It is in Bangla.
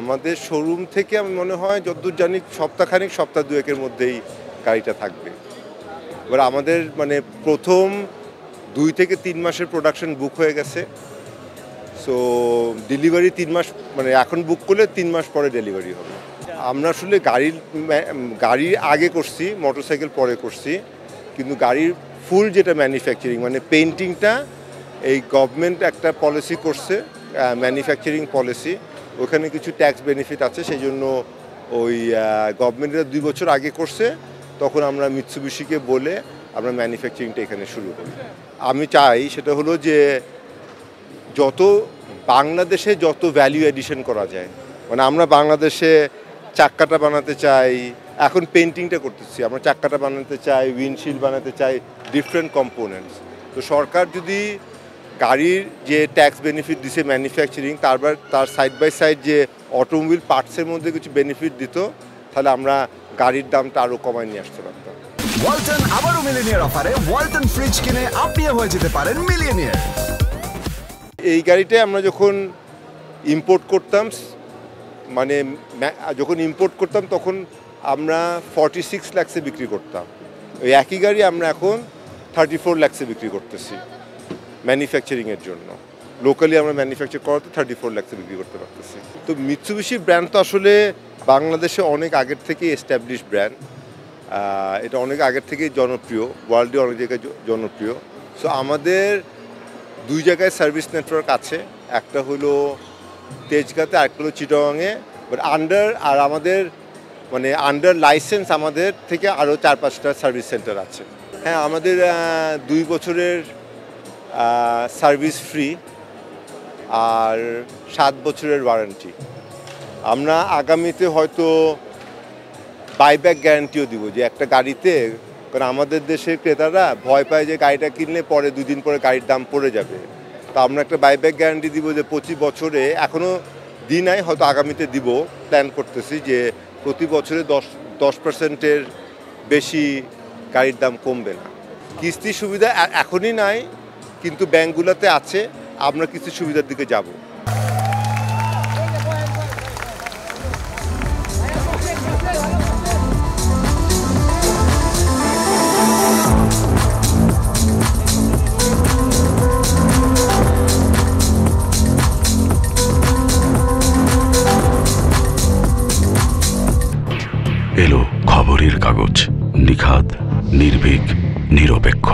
আমাদের শোরুম থেকে আমি মনে হয় যতদূর জানি সপ্তাহখানিক সপ্তাহ দুয়েকের মধ্যেই গাড়িটা থাকবে। এবার আমাদের মানে প্রথম 2 থেকে 3 মাসের প্রোডাকশন বুক হয়ে গেছে। সো ডেলিভারি 3 মাস মানে এখন বুক করলে 3 মাস পরে ডেলিভারি হবে। আমরা আসলে গাড়ির আগে করছি, মোটরসাইকেল পরে করছি, কিন্তু গাড়ির ফুল যেটা ম্যানুফ্যাকচারিং মানে পেইন্টিংটা এই গভর্নমেন্ট একটা পলিসি করছে, ম্যানুফ্যাকচারিং পলিসি, ওখানে কিছু ট্যাক্স বেনিফিট আছে, সেই জন্য ওই গভর্নমেন্টরা 2 বছর আগে করছে, তখন আমরা মিৎসুবিশিকে বলে আমরা ম্যানুফ্যাকচারিংটা এখানে শুরু করি। আমি চাই সেটা হলো যে যত বাংলাদেশে যত ভ্যালু এডিশন করা যায়, মানে আমরা বাংলাদেশে চাক্কাটা বানাতে চাই, এখন পেইন্টিংটা করতেছি, আমরা চাক্কাটা বানাতে চাই, উইন্ডশিল্ড বানাতে চাই, ডিফারেন্ট কম্পোনেন্টস। তো সরকার যদি গাড়ির যে ট্যাক্স বেনিফিট দিছে ম্যানুফ্যাকচারিং, তার সাইড বাই সাইড যে অটোমোবিল পার্টসের মধ্যে কিছু বেনিফিট দিত, তাহলে আমরা গাড়ির দামটা আরও কমায় নিয়ে আসতে পারতাম। ওয়ালটন আবারও মিলিয়নিয়ার অফারে ওয়ালটন ফ্রিজ কিনে আপনিও হয়ে যেতে পারেন মিলিয়নিয়ার। এই গাড়িটা আমরা যখন ইম্পোর্ট করতাম, মানে যখন ইম্পোর্ট করতাম তখন আমরা 46 লাখসে বিক্রি করতাম। ওই একই গাড়ি আমরা এখন 34 লাখসে বিক্রি করতেছি ম্যানুফ্যাকচারিংয়ের জন্য। লোকালি আমরা ম্যানুফ্যাকচার করাতে 34 লাখসে বিক্রি করতে পারতেছি। তো মিৎসুবিশি ব্র্যান্ড তো আসলে বাংলাদেশে অনেক আগের থেকেই এস্টাবলিশ ব্র্যান্ড, এটা অনেক আগের থেকেই জনপ্রিয়, ওয়ার্ল্ডে অনেক জায়গায় জনপ্রিয়। সো আমাদের 2 জায়গায় সার্ভিস নেটওয়ার্ক আছে, একটা হলো তেজগাঁতে, আরেকটা হলো চিটাগাংয়ে, বাট আমাদের মানে আন্ডার লাইসেন্স আমাদের থেকে আরও 4-5টা সার্ভিস সেন্টার আছে। হ্যাঁ, আমাদের 2 বছরের সার্ভিস ফ্রি আর 7 বছরের ওয়ারেন্টি। আমরা আগামীতে হয়তো বাইব্যাক গ্যারান্টিও দিব, যে একটা গাড়িতে, কারণ আমাদের দেশের ক্রেতারা ভয় পায় যে গাড়িটা কিনলে পরে 2 দিন পরে গাড়ির দাম পড়ে যাবে। তো আমরা একটা বাইব্যাক গ্যারান্টি দিব যে 25 বছরে, এখনও দিই নাই, হয়তো আগামীতে দিব, প্ল্যান করতেছি যে প্রতি বছরে 10% বেশি গাড়ির দাম কমবে না। কিস্তির সুবিধা এখনই নাই, কিন্তু ব্যাংকগুলোতে আছে, আমরা কিস্তির সুবিধার দিকে যাব। এলো খবরের কাগজ, নিখাদ, নির্ভীক, নিরপেক্ষ।